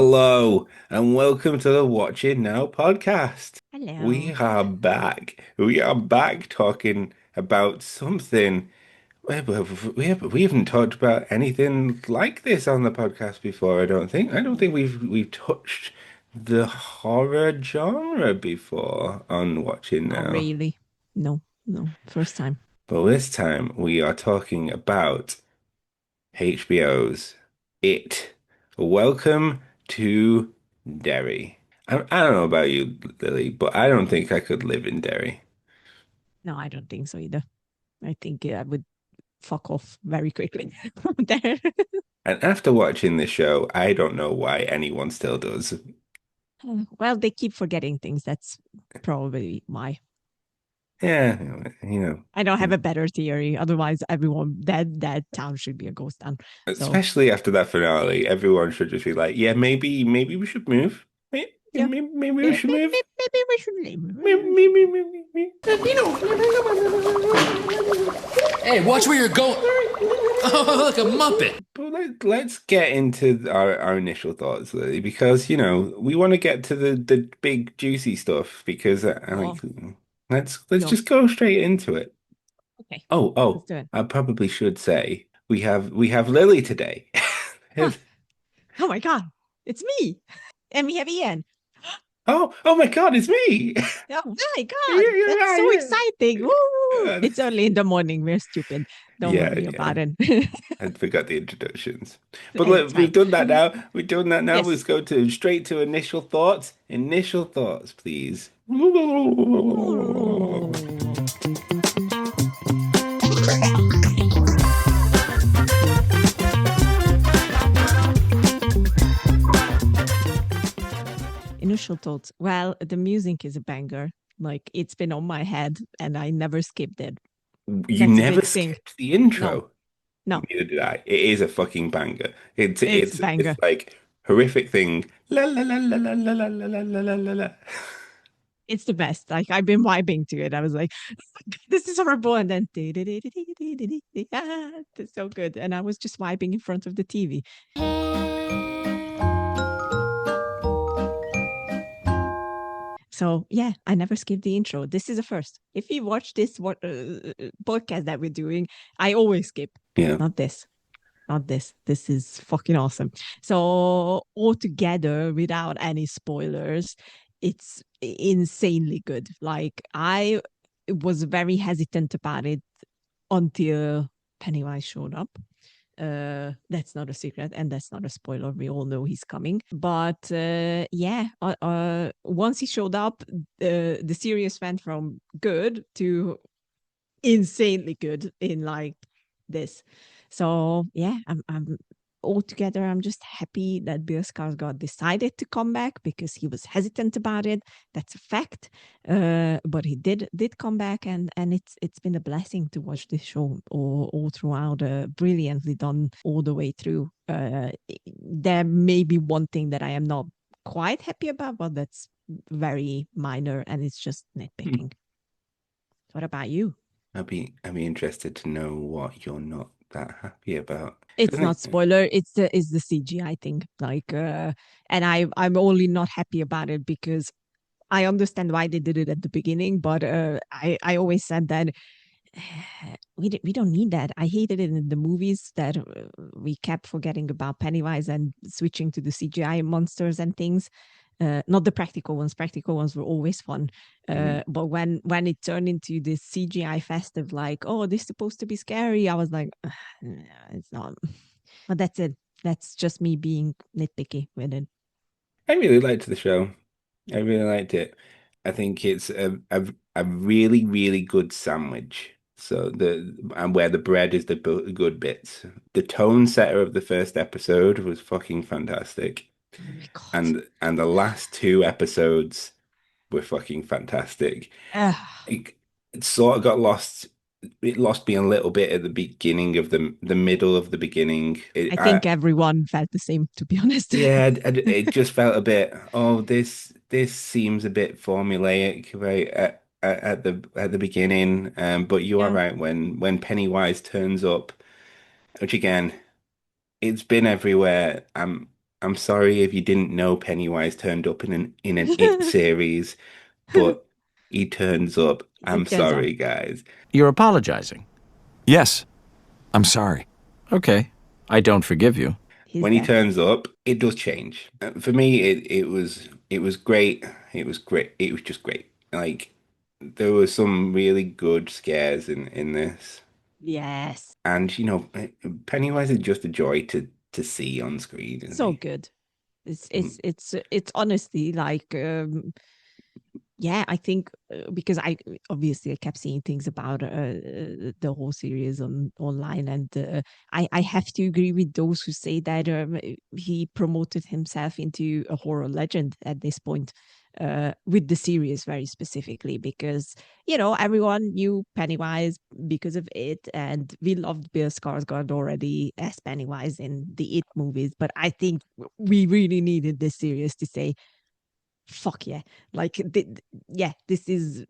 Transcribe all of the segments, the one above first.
Hello, and welcome to the Watch It Now podcast. We Hello. are back. We are back talking about something. We haven't talked about anything like this on the podcast before, I don't think. I don't think we've touched the horror genre before on Watch It Not Now. really. No, no. First time. But this time we are talking about HBO's It. Welcome to Derry. I don't know about you, Lily, but I don't think I could live in Derry. No, I don't think so either. I think I would fuck off very quickly from there. And after watching this show, I don't know why anyone still does. Well, they keep forgetting things. That's probably why. Yeah, you I don't have know, a better theory. Otherwise, everyone that town should be a ghost town. So especially after that finale, everyone should just be like, yeah, maybe we should move. yeah, Maybe we should move. maybe we should leave. Maybe. Hey, watch where you're going. Oh, look, a Muppet. But let's get into our initial thoughts, Lily, because we want to get to the big juicy stuff because I Oh, like let's no. just go straight into it. Okay, Oh, let's do it. I probably should say we have Lily today. Huh. Oh my God, it's me, and we have Ian. Oh my God, it's me. Oh my God, that's so Yeah. exciting. Woo! Yeah. It's early in the morning. We're stupid. Don't worry Yeah. about it. I forgot the introductions. But look, It's we've fine. done that now. We've done that now. Yes. Let's go to straight to initial thoughts. Initial thoughts, please. Initial thoughts. Well, the music is a banger. Like it's been on my head and I never skipped it. You That's a never big thing. skipped the No, intro. no, Neither did I. It is a fucking banger. It's it's a it's banger. it's like horrific thing. La la la la la la la la la la la la. It's the best. Like I've been vibing to it. I was like, this is horrible. And then it's so good. And I was just vibing in front of the TV. So yeah, I never skipped the intro. This is a first. If you watch this podcast that we're doing, I always skip. Yeah. Not this. Not this. This is fucking awesome. So altogether, without any spoilers, it's insanely good. Like I was very hesitant about it until Pennywise showed up. That's not a secret and that's not a spoiler. We all know he's coming. But yeah, once he showed up, the series went from good to insanely good in like this. So yeah, I'm altogether I'm just happy that Bill Skarsgård decided to come back because he was hesitant about it. That's a fact. But he did come back, and it's been a blessing to watch this show all throughout. Brilliantly done all the way through. There may be one thing that I am not quite happy about, but that's very minor, and it's just nitpicking. What about you? I'd be interested to know what you're not that happy about. 'Cause It's I not think, spoiler. It's the CGI thing. Like, and I'm only not happy about it because I understand why they did it at the beginning, but I always said that we don't need that. I hated it in the movies that we kept forgetting about Pennywise and switching to the CGI monsters and things. Not the practical ones. Practical ones were always fun. mm, But when it turned into this CGI festive, like, oh, this is supposed to be scary, I was like, "No, it's not." But that's it. That's just me being nitpicky with it. I really liked the show. I really liked it. I think it's a really, really good sandwich. So and where the bread is the good bits. The tone setter of the first episode was fucking fantastic. Oh my god. And the last two episodes were fucking fantastic. Ugh. It sort of got lost. It lost me a little bit at the beginning of the middle of the beginning. I think everyone felt the same, to be honest. Yeah, it just felt a bit. Oh, this seems a bit formulaic, right at the beginning. But you are Yeah. right when Pennywise turns up, which again, it's been everywhere. I'm sorry if you didn't know Pennywise turned up in an It series, but he turns up. I'm It turns up sorry, guys. You're apologizing. Yes, I'm sorry. Okay. I don't forgive you. he's When he there. turns up, it does change. For me, it was great. It was great. It was just great. Like there were some really good scares in this, Yes. and Pennywise is just a joy to see on screen, isn't So he? good. It's Mm. it's it's it's honestly like yeah, I think because I obviously I kept seeing things about the whole series online, and I have to agree with those who say that he promoted himself into a horror legend at this point, with the series very specifically, because everyone knew Pennywise because of it, and we loved Bill Skarsgård already as Pennywise in the It movies, but I think we really needed this series to say fuck yeah, like yeah, this is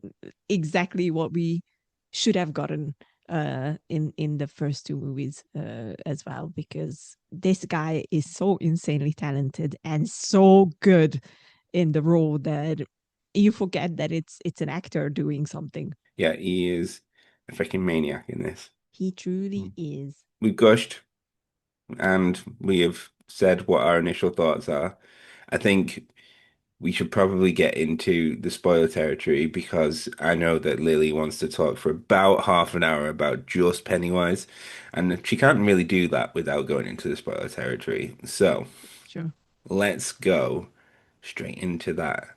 exactly what we should have gotten in the first two movies as well, because this guy is so insanely talented and so good in the role that you forget that it's an actor doing something. Yeah, he is a freaking maniac in this. He truly Mm. is. We've gushed and we have said what our initial thoughts are. I think we should probably get into the spoiler territory because I know that Lily wants to talk for about half an hour about just Pennywise, and she can't really do that without going into the spoiler territory. So Sure. let's go straight into that.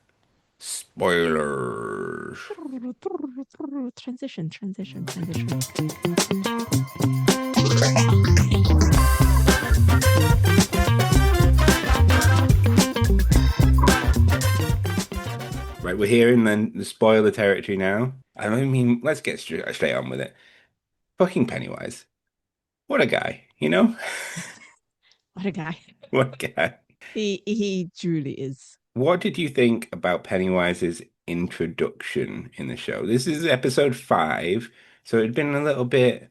Spoilers. Transition. Right, we're here in the spoiler territory now. I mean, let's get straight on with it. Fucking Pennywise. What a guy, you know? What a guy. What a guy. He truly is. What did you think about Pennywise's introduction in the show? This is episode 5, so it'd been a little bit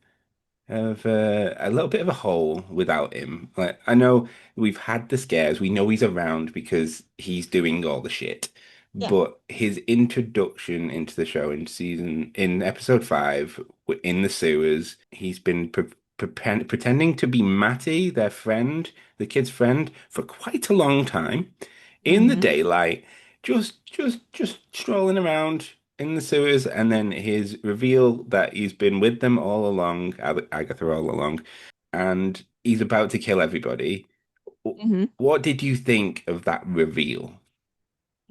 of a hole without him. Like I know we've had the scares, we know he's around because he's doing all the shit. Yeah. But his introduction into the show in episode 5 in the sewers, he's been pretending to be Matty, their friend, the kid's friend, for quite a long time in the Mm-hmm. daylight, just strolling around in the sewers, and then his reveal that he's been with them all along, Agatha all along, and he's about to kill everybody. Mm-hmm. What did you think of that reveal?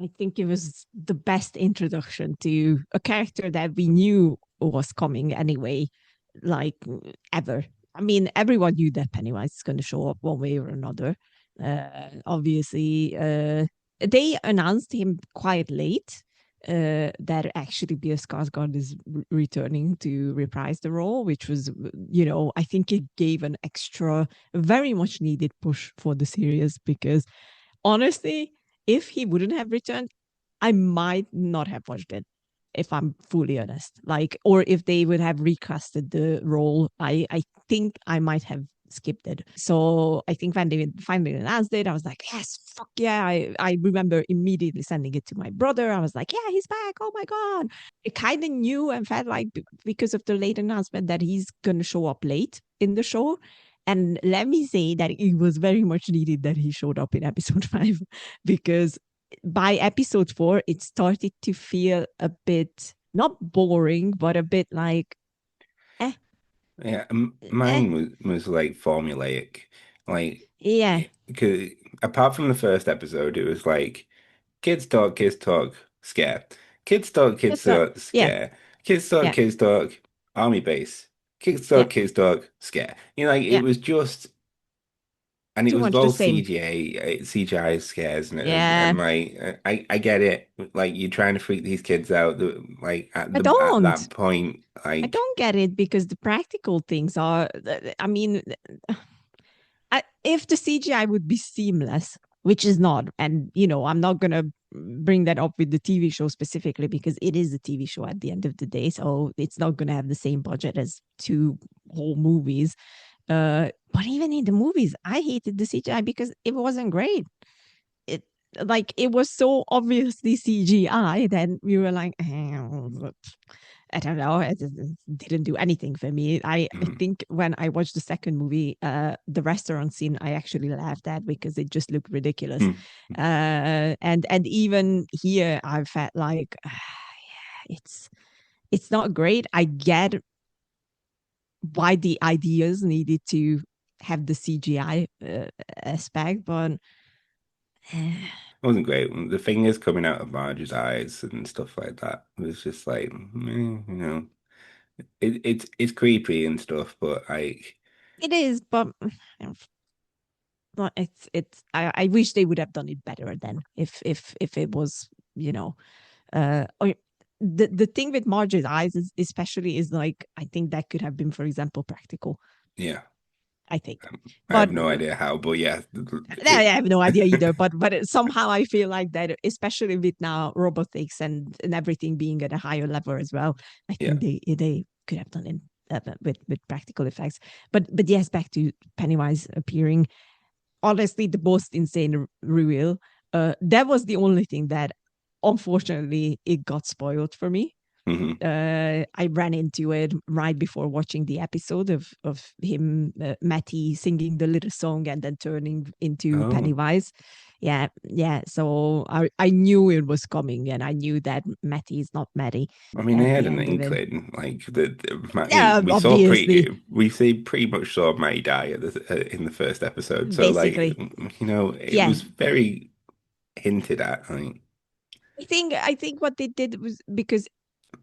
I think it was the best introduction to a character that we knew was coming anyway, like ever. I mean, everyone knew that Pennywise is going to show up one way or another. Obviously, they announced him quite late. That actually Bill Skarsgård is returning to reprise the role, which was, I think it gave an extra, very much needed push for the series, because honestly, if he wouldn't have returned, I might not have watched it, if I'm fully honest. Like, or if they would have recasted the role, I think I might have skipped it. So I think when they finally announced it, I was like, yes, fuck yeah. I remember immediately sending it to my brother. I was like, yeah, he's back. Oh my God. I kind of knew and felt like because of the late announcement that he's going to show up late in the show. And let me say that it was very much needed that he showed up in episode 5, because by episode 4, it started to feel a bit not boring, but a bit like, eh, Yeah, eh, mine was like formulaic, like yeah, because apart from the first episode, it was like kids talk, scare. Kids just that, talk, yeah, scare. yeah, Kids talk, army base. yeah, Kids talk, scare. Like it yeah, was just, and it too was much the all same. CGI scares, Yeah, and like I get it. Like you're trying to freak these kids out. Like I at don't. that point, I like don't get it, because the practical things are, I mean, if the CGI would be seamless, which is not, and I'm not gonna bring that up with the TV show specifically, because it is a TV show at the end of the day, so it's not gonna have the same budget as two whole movies. But even in the movies, I hated the CGI because it wasn't great. It like it was so obviously CGI that we were like, I don't know, it didn't do anything for me. I Mhm. think when I watched the second movie, the restaurant scene, I actually laughed at because it just looked ridiculous. Mhm. And even here, I felt like, yeah, it's not great. I get why the ideas needed to have the CGI aspect, but It wasn't great. The fingers coming out of Marge's eyes and stuff like that was just like, it's creepy and stuff, but like, it is. But it's. I wish they would have done it better then. If it was, or the thing with Marge's eyes is especially is like I think that could have been, for example, practical. yeah, I think, I have but no idea how, but yeah, I it, have no idea either. But somehow I feel like that, especially with now robotics and everything being at a higher level as well. I yeah. think they could have done it with practical effects. But yes, back to Pennywise appearing. Honestly, the most insane reveal. That was the only thing that, unfortunately, it got spoiled for me. Hmm. I ran into it right before watching the episode of him, Matty singing the little song and then turning into Oh, Pennywise. Yeah, yeah. So I knew it was coming, and I knew that Matty is not Matty I mean, I at had the an end of it. inkling, like Yeah, obviously, We see pretty much saw Matty die in the first episode, so like, basically, it yeah. was very hinted at. I think. I think what they did was because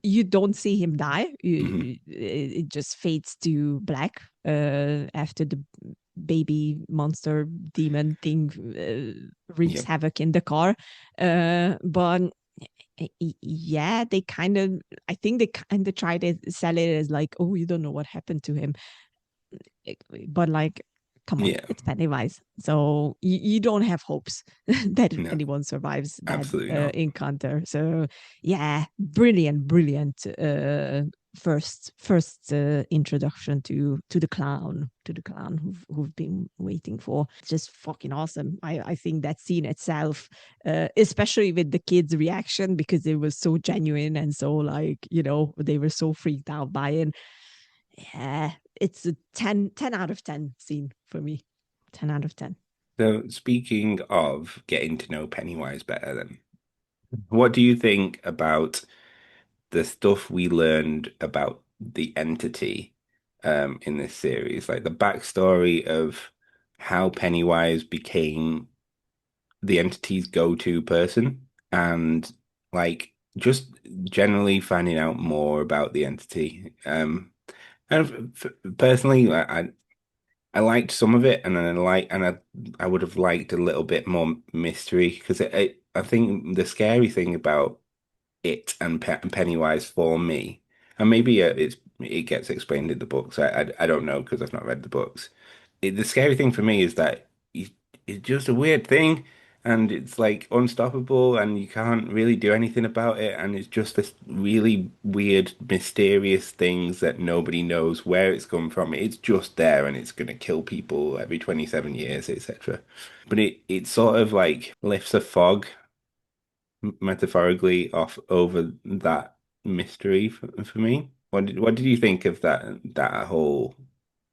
you don't see him die. Hmm. It just fades to black after the baby monster demon thing wreaks Yeah, havoc in the car. But yeah, they kind of, I think they kind of try to sell it as like, oh, you don't know what happened to him. But like, come on, yeah, it's Pennywise. So you don't have hopes that no, anyone survives that absolutely not. encounter. So yeah, brilliant first introduction to the clown who've been waiting for. Just fucking awesome. I think that scene itself, especially with the kids reaction, because it was so genuine and so like, they were so freaked out by it. Yeah, it's a 10 out of 10 scene for me. 10 out of 10. So, speaking of getting to know Pennywise better, then, what do you think about the stuff we learned about the entity in this series? Like the backstory of how Pennywise became the entity's go-to person, and like just generally finding out more about the entity. And personally, I liked some of it, and I would have liked a little bit more mystery because I think the scary thing about it and Pennywise for me, and maybe it gets explained in the books. I don't know because I've not read the books. The scary thing for me is that it's just a weird thing, and it's like unstoppable, and you can't really do anything about it, and it's just this really weird, mysterious things that nobody knows where it's come from. It's just there, and it's gonna kill people every 27 years, etc. But it sort of like lifts a fog metaphorically off over that mystery for me. What did you think of that whole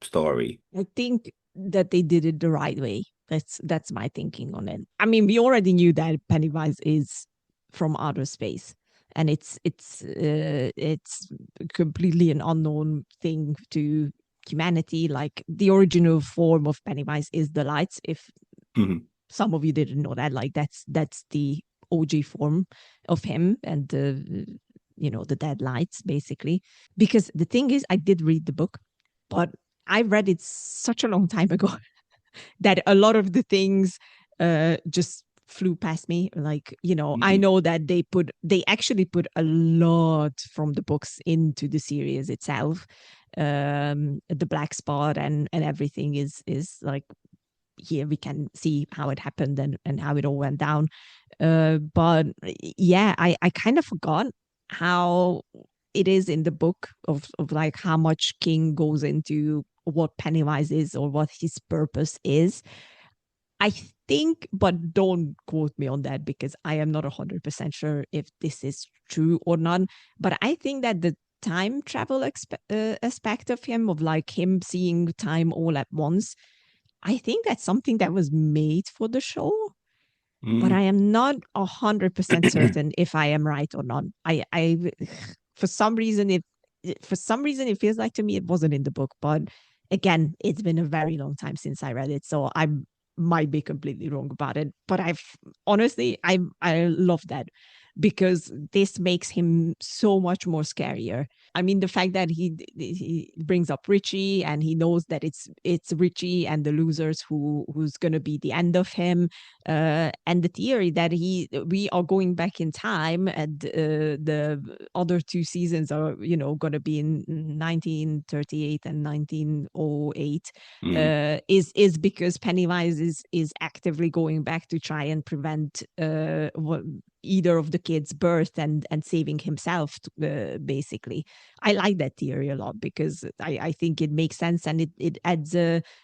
story? I think that they did it the right way. That's my thinking on it. I mean, we already knew that Pennywise is from outer space, and it's completely an unknown thing to humanity. Like the original form of Pennywise is the lights. If Hmm. some of you didn't know that, like that's the OG form of him, and the dead lights basically. Because the thing is, I did read the book, but I read it such a long time ago that a lot of the things just flew past me. Like, I Hmm. know that they actually put a lot from the books into the series itself. The black spot and everything is like, here we can see how it happened and how it all went down. But yeah, I kind of forgot how it is in the book of like how much King goes into what Pennywise is or what his purpose is. I think, but don't quote me on that because I am not 100% sure if this is true or not. But I think that the time travel aspect of him, of like him seeing time all at once, I think that's something that was made for the show. But I am not 100% certain if I am right or not. I for some reason, it feels like to me it wasn't in the book. But again, it's been a very long time since I read it, so I might be completely wrong about it. But I love that because this makes him so much more scarier. I mean, the fact that he brings up Richie and he knows that it's Richie and the losers who's going to be the end of him, and the theory that we are going back in time and the other two seasons are going to be in 1938 and 1908, is because Pennywise is actively going back to try and prevent either of the kids' birth and saving himself, basically. I like that theory a lot because I think it makes sense and it adds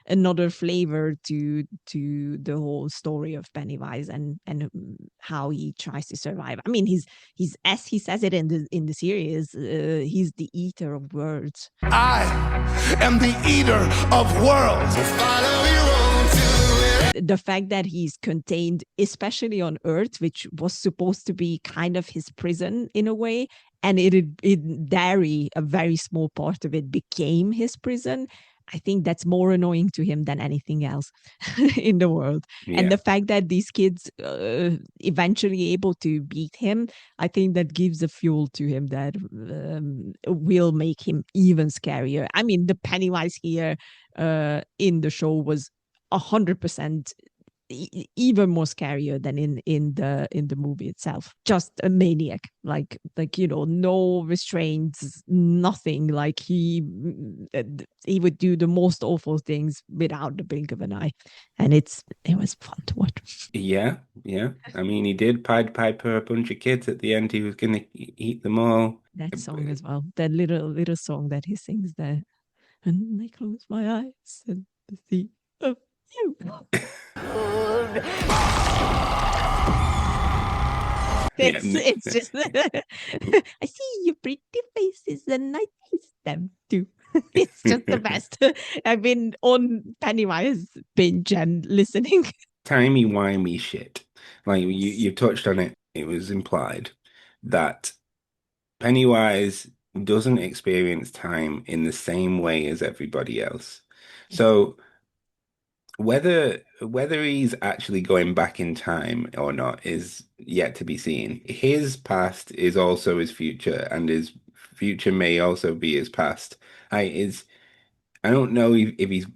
another flavor to the whole story of Pennywise and how he tries to survive. I mean, he's as he says it in the series, he's the eater of worlds. I am the eater of worlds. Follow your own to it. The fact that he's contained, especially on Earth, which was supposed to be kind of his prison in a way, and in Derry, a very small part of it became his prison. I think that's more annoying to him than anything else in the world. Yeah. And the fact that these kids eventually able to beat him, I think that gives a fuel to him that will make him even scarier. I mean, the Pennywise here in the show was 100% even more scarier than in the movie itself. Just a maniac, like no restraints, nothing. Like he would do the most awful things without the blink of an eye, and it was fun to watch. Yeah. I mean, he did Pied Piper a bunch of kids at the end. He was gonna eat them all. That song as well, that little song that he sings there, and I close my eyes and see you. It's just I see your pretty faces and I taste them too. It's just the best. I've been on Pennywise binge and listening. Timey-wimey shit. Like you touched on it. It was implied that Pennywise doesn't experience time in the same way as everybody else. So whether he's actually going back in time or not is yet to be seen. His past is also his future, and his future may also be his past. I don't know if he's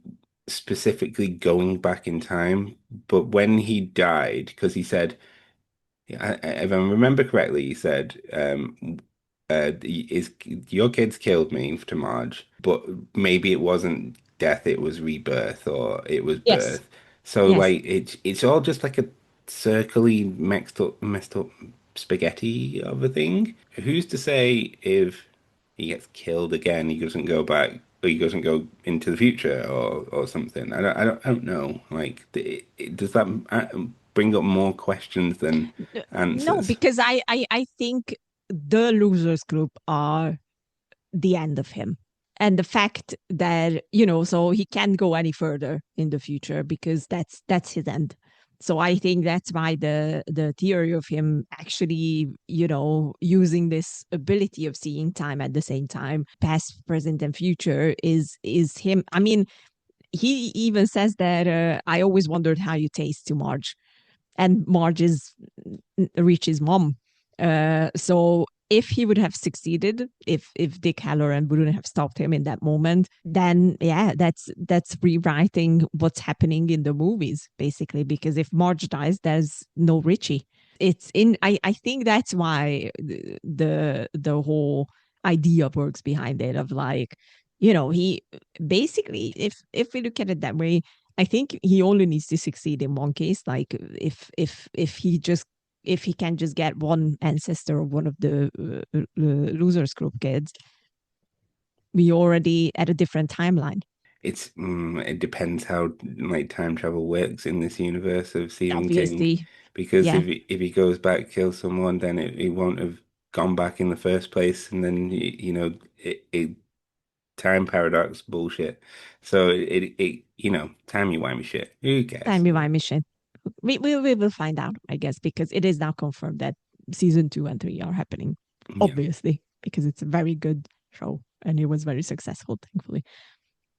specifically going back in time, but when he died, because he said, if I remember correctly, he said, is your kids killed me to Marge, but maybe it wasn't death, it was rebirth, or it was Yes. birth. So Yes. like it's all just like a circly messed up spaghetti of a thing. Who's to say if he gets killed again, he doesn't go back, or he doesn't go into the future or something? I don't know. Like, does that bring up more questions than answers? No, because I think the losers group are the end of him. And the fact that, so he can't go any further in the future because that's his end. So I think that's why the theory of him actually, using this ability of seeing time at the same time, past, present, and future is him. I mean, he even says that I always wondered how you taste to Marge, and Marge is Richie's mom. So if he would have succeeded, if Dick Halloran wouldn't have stopped him in that moment, then yeah, that's rewriting what's happening in the movies, basically, because if Marge dies, there's no Richie. I think that's why the whole idea works behind it, of like, he basically, if we look at it that way, I think he only needs to succeed in one case. Like if he can just get one ancestor of one of the losers group kids, we already at a different timeline. it depends how like time travel works in this universe of Stephen King, Obviously. because Yeah. if he goes back kills someone, then he won't have gone back in the first place, and then it time paradox bullshit. So timey-wimey shit. Who cares? Time my mission. We will find out, I guess, because it is now confirmed that season 2 and 3 are happening, Yeah. obviously, because it's a very good show and it was very successful, thankfully.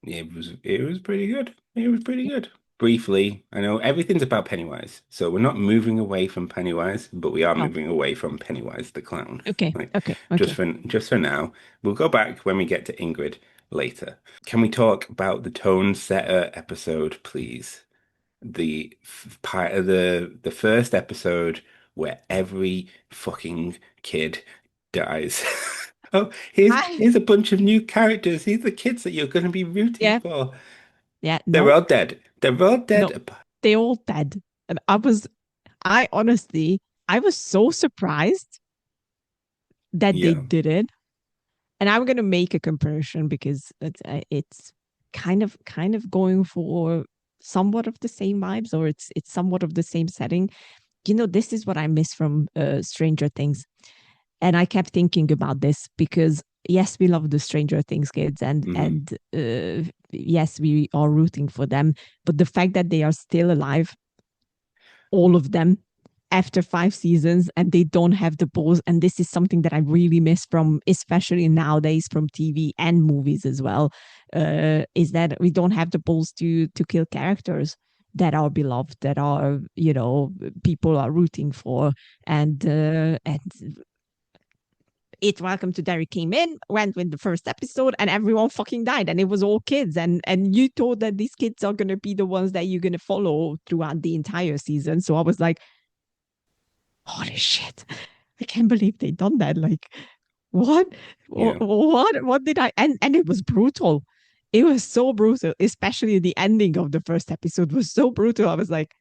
It was pretty good. It was pretty good. Briefly, I know everything's about Pennywise, so we're not moving away from Pennywise, but we are Oh, moving away from Pennywise the clown. okay, Like okay, just okay. for now. We'll go back when we get to Ingrid later. Can we talk about the tone setter episode, please? Part of the first episode where every fucking kid dies. Oh, I here's a bunch of new characters. These are the kids that you're going to be rooting Yeah, for. yeah, They're no, all dead. They're all no, dead. they all dead. And I honestly, I was so surprised that they Yeah. did it. And I'm gonna make a comparison because it's kind of going for somewhat of the same vibes, or it's somewhat of the same setting. This is what I miss from Stranger Things. And I kept thinking about this because yes, we love the Stranger Things kids, and Hmm. and yes, we are rooting for them. But the fact that they are still alive, all of them, after 5 seasons, and they don't have the balls, and this is something that I really miss from, especially nowadays, from TV and movies as well, is that we don't have the balls to kill characters that are beloved, that are people are rooting for, and it Welcome to Derry came in, went with the first episode, and everyone fucking died, and it was all kids, and you thought that these kids are gonna be the ones that you're gonna follow throughout the entire season. So I was like, holy shit, I can't believe they done that. Like, what, Yeah. what did I? And it was brutal. It was so brutal, especially the ending of the first episode was so brutal. I was like,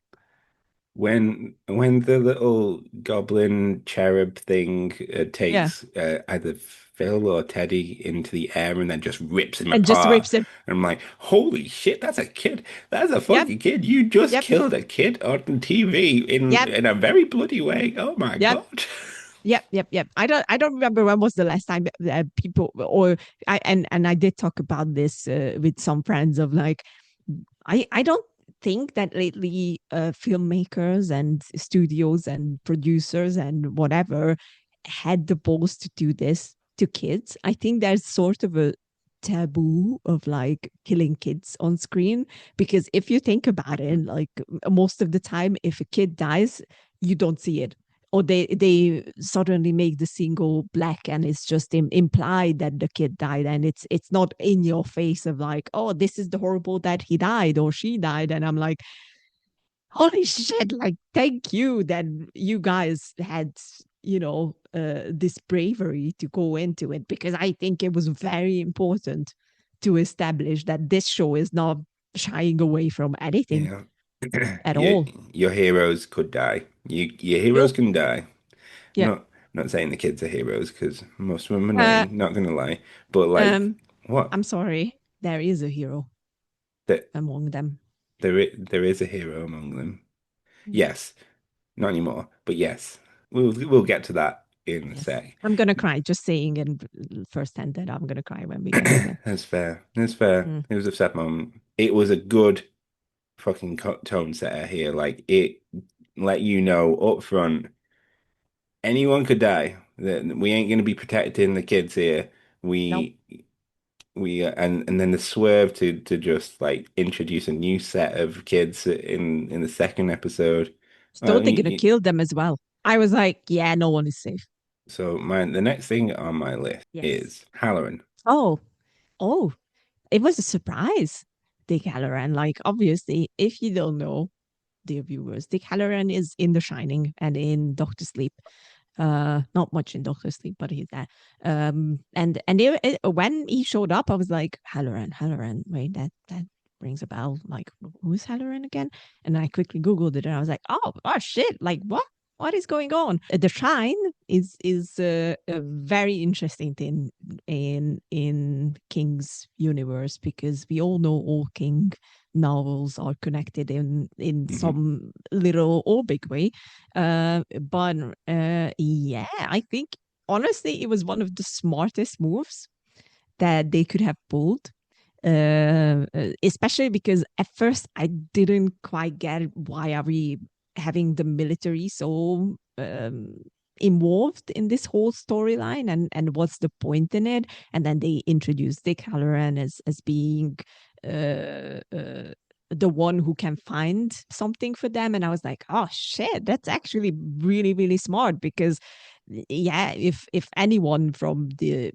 When the little goblin cherub thing yeah, takes either Phil or Teddy into the air and then just rips him and just apart, rips him. and I'm like, holy shit, that's a kid. That's a Yep, fucking kid. You just yep, killed a kid on TV in yep, in a very bloody way. Oh my yep. God. Yep. I don't remember when was the last time people, or and I did talk about this with some friends of like, I don't think that lately filmmakers and studios and producers and whatever had the balls to do this to kids. I think there's sort of a taboo of like killing kids on screen, because if you think about it, like most of the time if a kid dies, you don't see it, or they suddenly make the scene go black, and it's just implied that the kid died, and it's not in your face of like, oh, this is the horrible that he died or she died. And I'm like, holy shit, like, thank you that you guys had this bravery to go into it, because I think it was very important to establish that this show is not shying away from anything Yeah. at Your all. your heroes could die. Your Yep. heroes can die. Yeah. Not saying the kids are heroes because most of them are uh annoying, not gonna lie. But like, um what? I'm sorry, there is a hero That among them. there is a hero among them. Mm. Yes, not anymore, but yes, we'll get to that in a Yes, sec. I'm gonna cry just saying in firsthand that I'm gonna cry when we get to that. That's fair. That's fair. Mm. It was a sad moment. It was a good fucking tone setter here. Like it let you know up front, anyone could die. That we ain't gonna be protecting the kids here. Nope. We and then the swerve to just like introduce a new set of kids in the second episode. So they're gonna Y- kill them as well. I was like, yeah, no one is safe. So the next thing on my list Yes. is Halloran. Oh, oh, it was a surprise. Dick Halloran, like, obviously, if you don't know, dear viewers, Dick Halloran is in The Shining and in Doctor Sleep. Not much in Doctor Sleep, but he's there. When he showed up, I was like, Halloran. Wait, that rings a bell. Like, who's Halloran again? And I quickly Googled it, and I was like, oh shit, like what? what is going on? The Shrine is a very interesting thing in King's universe, because we all know all King novels are connected in some little or big way. But yeah, I think honestly it was one of the smartest moves that they could have pulled. Especially because at first I didn't quite get why are we having the military so involved in this whole storyline, and what's the point in it. And then they introduced Dick Halloran as being the one who can find something for them, and I was like, oh shit, that's actually really, really smart. Because yeah, if anyone from the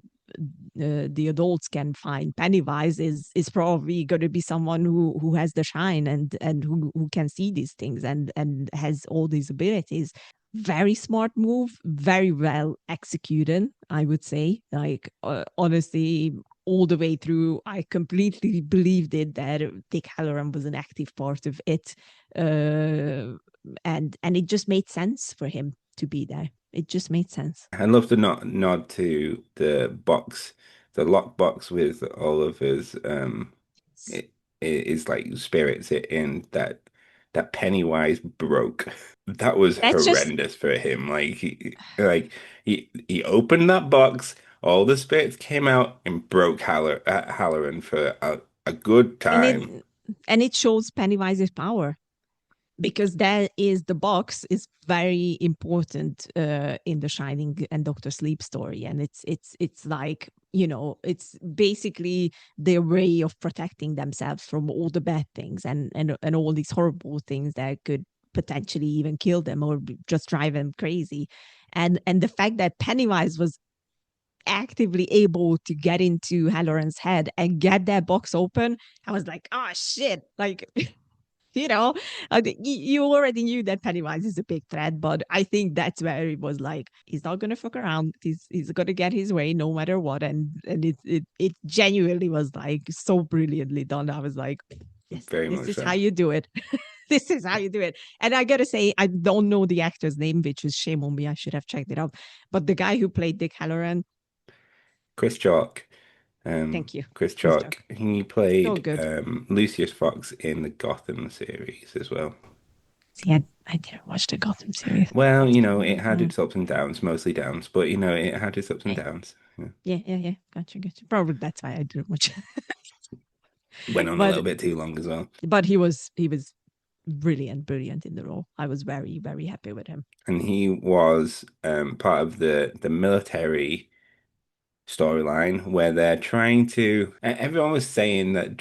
adults can find Pennywise, is probably going to be someone who has the shine and who can see these things and has all these abilities. Very smart move, very well executed, I would say. Like honestly, all the way through, I completely believed it that Dick Halloran was an active part of it, and it just made sense for him to be there. It just made sense. I love the nod to the box, the lock box with all of his it is like spirits in that Pennywise broke. That was That's just horrendous for him. He opened that box, all the spirits came out and broke Halloran for a good and time. it shows Pennywise's power, because that is the box is very important in the Shining and Doctor Sleep story, and it's like, you know, it's basically their way of protecting themselves from all the bad things and all these horrible things that could potentially even kill them or just drive them crazy. And the fact that Pennywise was actively able to get into Halloran's head and get that box open, I was like, oh shit, like you know, you already knew that Pennywise is a big threat, but I think that's where it was like, he's not gonna fuck around. He's gonna get his way no matter what, and it genuinely was like so brilliantly done. I was like, yes, Very this much is so. how you do it. This is how you do it. And I gotta say, I don't know the actor's name, which is shame on me. I should have checked it out. But the guy who played Dick Halloran, Chris Chalk. thank you, Chris Chris Chalk. Tuck. He So played good. Lucius Fox in the Gotham series as well. See, I didn't watch the Gotham series. Well, you know, it had its ups and downs, mostly downs, but you know, it had its ups and Okay. downs. Yeah. Yeah. Gotcha. Probably that's why I didn't watch. Went on a little but bit too long as well. he was brilliant in the role. I was very, very happy with him. And he was part of the military storyline where they're trying to. Everyone was saying that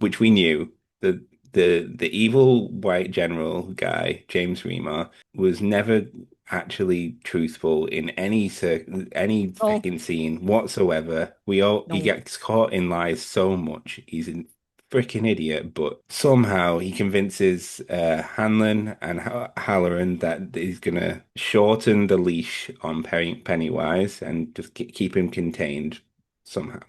which we knew, the evil white general guy, James Remar, was never actually truthful in any Oh fucking scene whatsoever. He no, gets caught in lies so much. He's a freaking idiot, but somehow he convinces Hanlon and Halloran that he's gonna shorten the leash on Pennywise and just keep him contained somehow.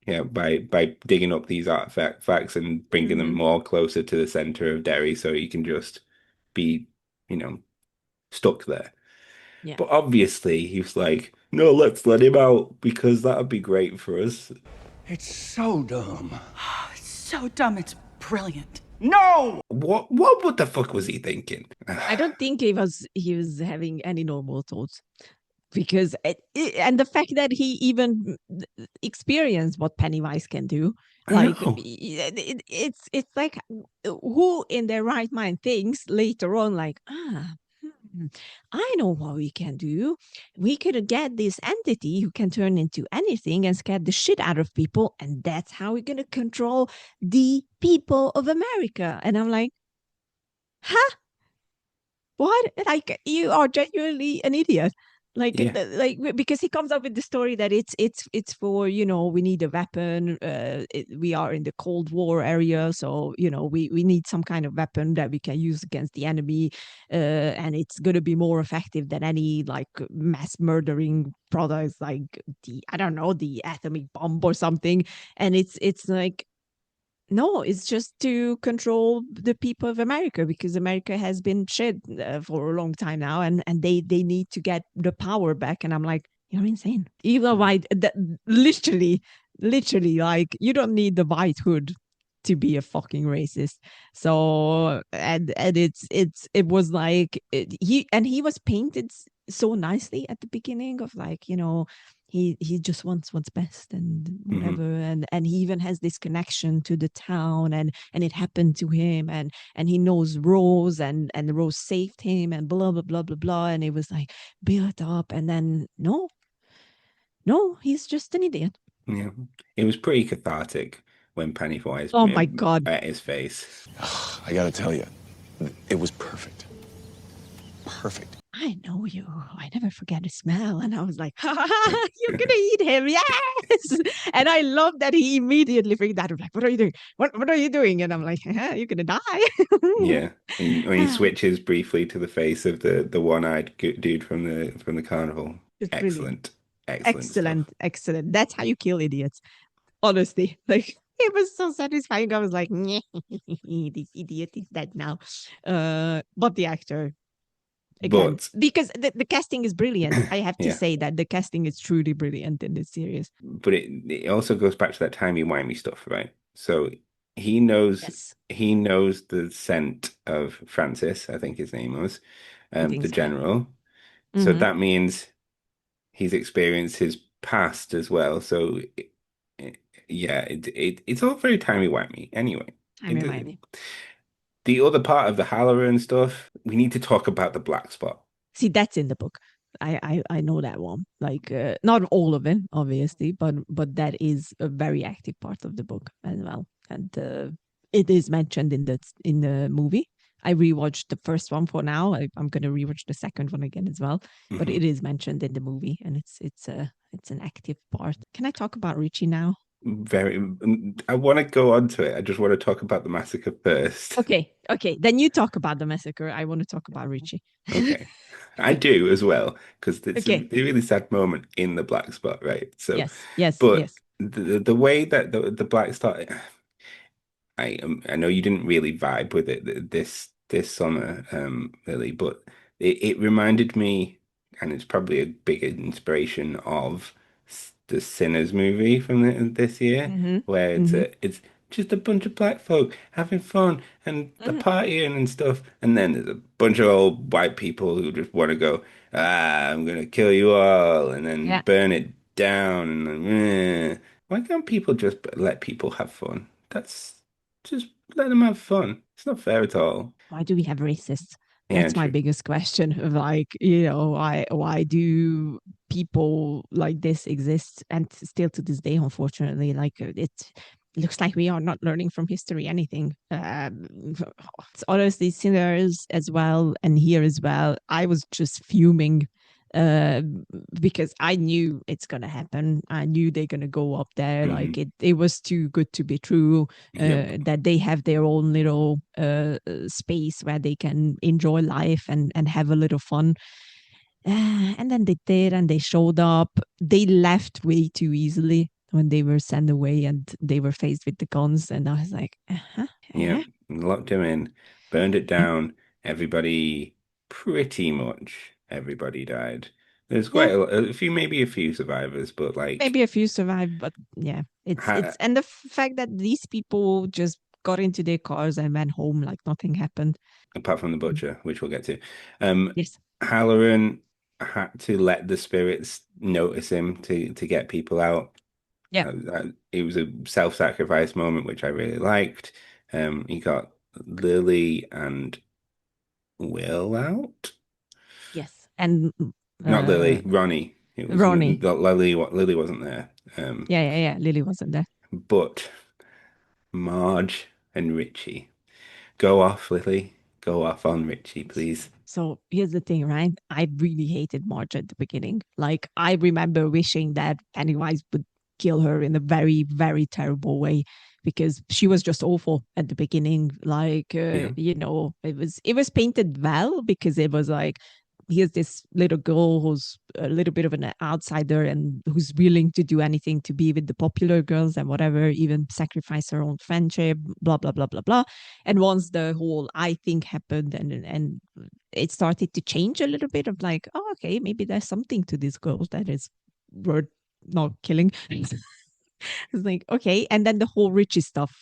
Yeah, by digging up these artifacts and bringing them more closer to the center of Derry, so he can just be, you know, stuck there. yeah. But obviously, he was like, "No, let's let him out because that would be great for us." It's so dumb. So dumb, it's brilliant. No! What the fuck was he thinking? I don't think he was having any normal thoughts, because and the fact that he even experienced what Pennywise can do, I like know. it's like, who in their right mind thinks later on like, I know what we can do. We could get this entity who can turn into anything and scare the shit out of people, and that's how we're gonna control the people of America. And I'm like, huh? What? Like, you are genuinely an idiot. Like, Yeah. because he comes up with the story that it's for, you know, we need a weapon. We are in the Cold War area, so you know we need some kind of weapon that we can use against the enemy, and it's gonna be more effective than any like mass murdering products like the, I don't know, the atomic bomb or something. And it's like, No, it's just to control the people of America, because America has been shit for a long time now, and they need to get the power back. And I'm like, you're insane. Even white, that, literally, like, you don't need the white hood to be a fucking racist. So and it was like he was painted so nicely at the beginning of, like, he just wants what's best and whatever. And he even has this connection to the town, and it happened to him, and he knows Rose, and Rose saved him, and blah blah blah blah blah. And it was like built up, and then no, he's just an idiot. Yeah. It was pretty cathartic when Pennywise Oh my God. at his face. I gotta tell you, it was perfect. Perfect. I know you. I never forget the smell. And I was like, ha, ha, ha, you're going to eat him. Yes. And I love that he immediately figured out. I'm like, what are you doing? What are you doing? And I'm like, you're going to die. Yeah. And when he switches briefly to the face of the one-eyed dude from the carnival. It's Excellent. brilliant. Excellent. Excellent. That's how you kill idiots. Honestly. Like, it was so satisfying. I was like, this idiot is dead now. But the actor, again, But because the casting is brilliant. I have to Yeah. say that the casting is truly brilliant in this series. but it also goes back to that timey-wimey stuff, right? So he knows Yes. the scent of Francis, I think his name was, think the so. general. So Mhm. that means he's experienced his past as well. So it's all very timey-wimey. Anyway, Timey-wimey. the other part of the Halloran stuff, we need to talk about the black spot. See, that's in the book. I know that one. Like, not all of it, obviously, but that is a very active part of the book as well. And it is mentioned in the movie. I rewatched the first one for now. I'm going to rewatch the second one again as well. But Mhm. it is mentioned in the movie, and it's an active part. Can I talk about Richie now? I want to go on to it. I just want to talk about the massacre first. Okay. Then you talk about the massacre. I want to talk about Richie. Okay. I do as well, because it's Okay. a really sad moment in the black spot, right? So, Yes. but the way that the black spot, I know you didn't really vibe with it this summer, Lily, but it reminded me, and it's probably a big inspiration of the Sinners movie from this year, where it's just a bunch of black folk having fun and partying and stuff, and then there's a bunch of old white people who just want to go, I'm gonna kill you all, and then Yeah. burn it down, and then, why can't people just let people have fun? That's just let them have fun. It's not fair at all. Why do we have racists? Yeah, That's my true. biggest question. Of, like, why do people like this exist? And still to this day, unfortunately, like, it looks like we are not learning from history anything. It's honestly Sinners as well, and here as well. I was just fuming because I knew it's gonna happen. I knew they're gonna go up there. Like, it was too good to be true. Yep. That they have their own little space where they can enjoy life and have a little fun. And then they did, and they showed up. They left way too easily when they were sent away and they were faced with the guns. And I was like, Yeah, locked him in, burned it down. Pretty much everybody died. There's quite a few, maybe a few survivors, but like, maybe a few survived, but yeah, it's and the fact that these people just got into their cars and went home like nothing happened. apart from the butcher, which we'll get to. Yes. Halloran had to let the spirits notice him to get people out. Yeah. It was a self-sacrifice moment, which I really liked. He got Lily and Will out. Yes. And Not Lily, Ronnie. It was Ronnie. Lily wasn't there. Yeah. Lily wasn't there. But Marge and Richie. Go off, Lily. Go off on Richie, please. So here's the thing, right? I really hated Marge at the beginning. Like, I remember wishing that Pennywise would kill her in a very, very terrible way, because she was just awful at the beginning. Like, it was painted well, because it was like here's this little girl who's a little bit of an outsider and who's willing to do anything to be with the popular girls and whatever, even sacrifice her own friendship, blah blah blah blah blah. And once the whole I think happened, and it started to change a little bit of like, oh, okay, maybe there's something to these girls that is worth not killing. It's like, okay. And then the whole Richie stuff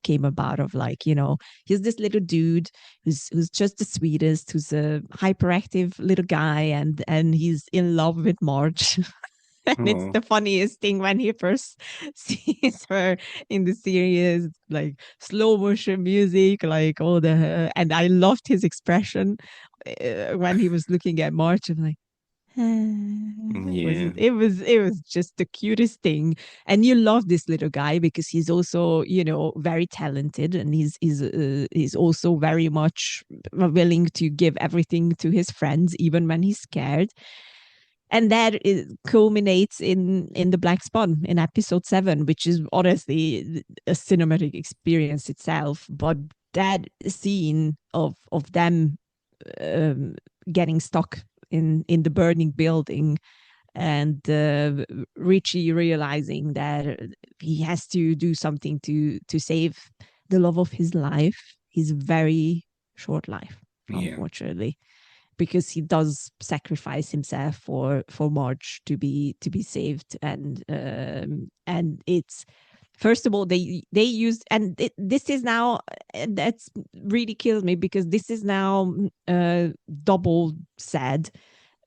came about of like, he's this little dude who's just the sweetest, who's a hyperactive little guy, and he's in love with Marge. And it's Oh, the funniest thing when he first sees her in the series, like slow motion music, like all the, and I loved his expression when he was looking at Marge. I'm like, yeah, it was just the cutest thing. And you love this little guy because he's also very talented, and he's also very much willing to give everything to his friends even when he's scared. And that culminates in the Black Swan in episode 7, which is honestly a cinematic experience itself. But that scene of them getting stuck in the burning building, and Richie realizing that he has to do something to save the love of his life, his very short life, yeah, unfortunately, because he does sacrifice himself for Marge to be saved. And it's, first of all, they used, and this is now, that's really kills me because this is now double sad.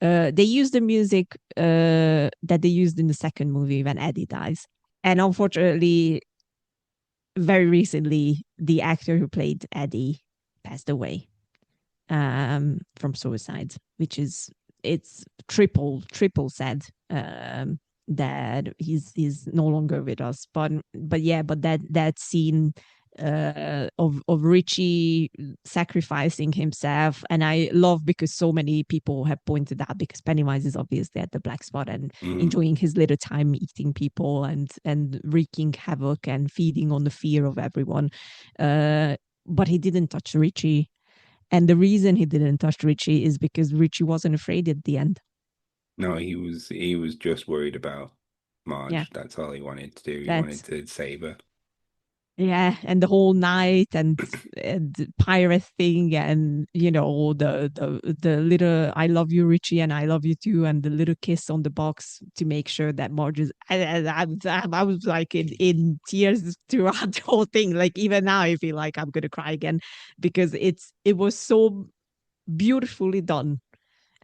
They use the music that they used in the second movie when Eddie dies. And unfortunately, very recently, the actor who played Eddie passed away from suicide, which is, it's triple sad that he's no longer with us. But that scene of Richie sacrificing himself, and I love because so many people have pointed out, because Pennywise is obviously at the black spot and enjoying his little time eating people and wreaking havoc and feeding on the fear of everyone, but he didn't touch Richie. And the reason he didn't touch Richie is because Richie wasn't afraid at the end. no, he was just worried about Yeah, Marge. That's all he wanted to do. He wanted that's, to save her. yeah, and the whole night and the pirate thing, and the little "I love you, Richie," and "I love you too," and the little kiss on the box to make sure that Marge is. I was like in tears throughout the whole thing. Like even now, I feel like I'm gonna cry again because it was so beautifully done,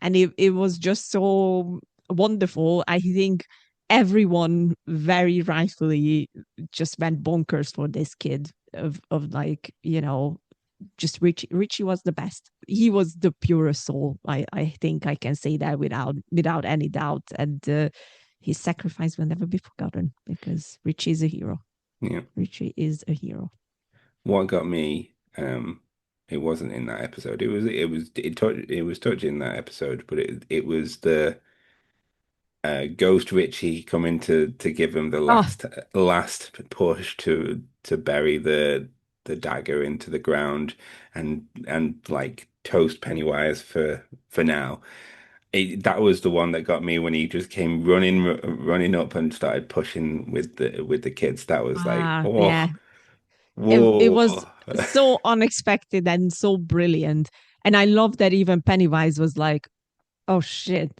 and it was just so wonderful. I think everyone very rightfully just went bonkers for this kid of like, just Richie was the best. He was the purest soul. I think I can say that without any doubt. And his sacrifice will never be forgotten because Richie is a hero. Yeah. Richie is a hero. What got me, it wasn't in that episode. It was touched in that episode, but it was the Ghost Richie coming to give him the Oh, last push to bury the dagger into the ground and like toast Pennywise for now. That was the one that got me when he just came running up and started pushing with the kids. That was like, yeah. oh, It was whoa. so unexpected and so brilliant. And I love that even Pennywise was like, oh shit,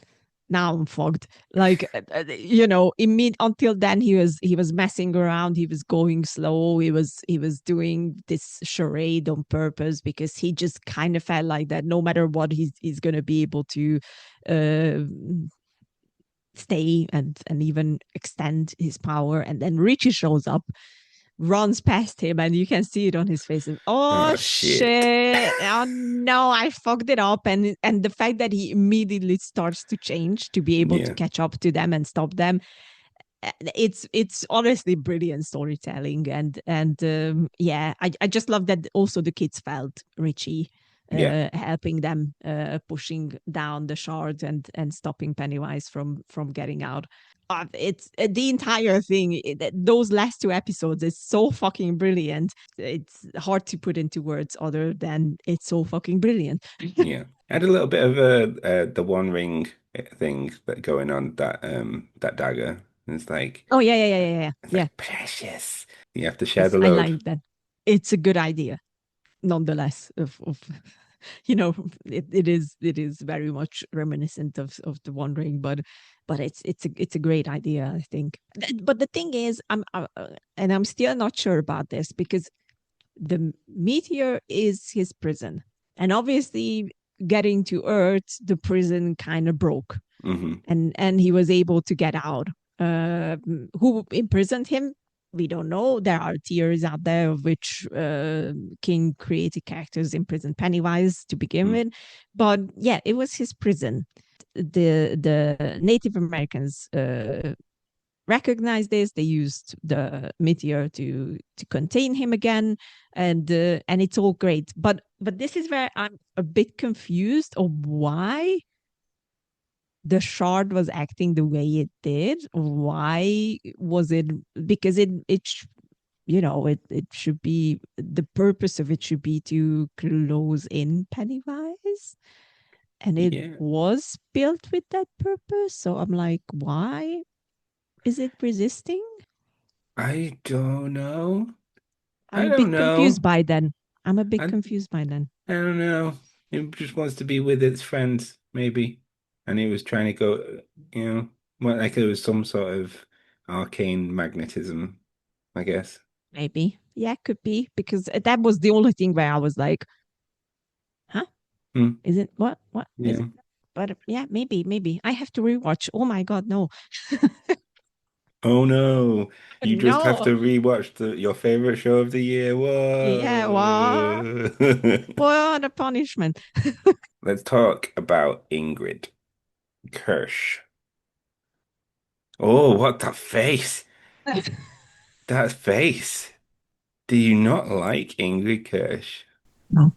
now I'm fogged. Like, until then he was messing around, he was going slow, he was doing this charade on purpose because he just kind of felt like that no matter what, he's going to be able to uh stay and even extend his power. And then Richie shows up, runs past him, and you can see it on his face. Oh Oh shit. shit! Oh no, I fucked it up. And the fact that he immediately starts to change to be able to Yeah. catch up to them and stop them, it's honestly brilliant storytelling. And yeah, I just love that also the kids felt Richie helping them pushing down the shard and stopping Pennywise from getting out. It's the entire thing. Those last two episodes is so fucking brilliant. It's hard to put into words other than it's so fucking brilliant. Yeah. I had a little bit of the One Ring thing that going on, that dagger. It's like, Oh yeah. it's Yeah. like precious. You have to share Yes, the I load. like that. It's a good idea, nonetheless. Of you know, it is very much reminiscent of the One Ring, but it's a great idea, I think. But the thing is, and I'm still not sure about this because the meteor is his prison, and obviously getting to Earth, the prison kind of broke, and he was able to get out. Who imprisoned him? We don't know. There are theories out there of which King created characters imprisoned Pennywise to begin with, but yeah, it was his prison. The Native Americans recognized this. They used the meteor to contain him again, and it's all great. But this is where I'm a bit confused of why the shard was acting the way it did. Why was it? Because it should be, the purpose of it should be to close in Pennywise, and it was built with that purpose. So I'm like, why is it resisting? I don't know. I'm I a don't bit confused know. by then. I'm a bit I, confused by then. I don't know. It just wants to be with its friends, maybe. And it was trying to go, well, like there was some sort of arcane magnetism, I guess. Maybe. Yeah, could be. Because that was the only thing where I was like, huh? Is it what? What is Yeah. it? But yeah, maybe. I have to rewatch. Oh my God, no. Oh no, you just have No. to rewatch your favorite show of the year. Yeah, what? Whoa. What a punishment. Let's talk about Ingrid Kirsch. Oh, what the face. That face. Do you not like Ingrid Kirsch? No.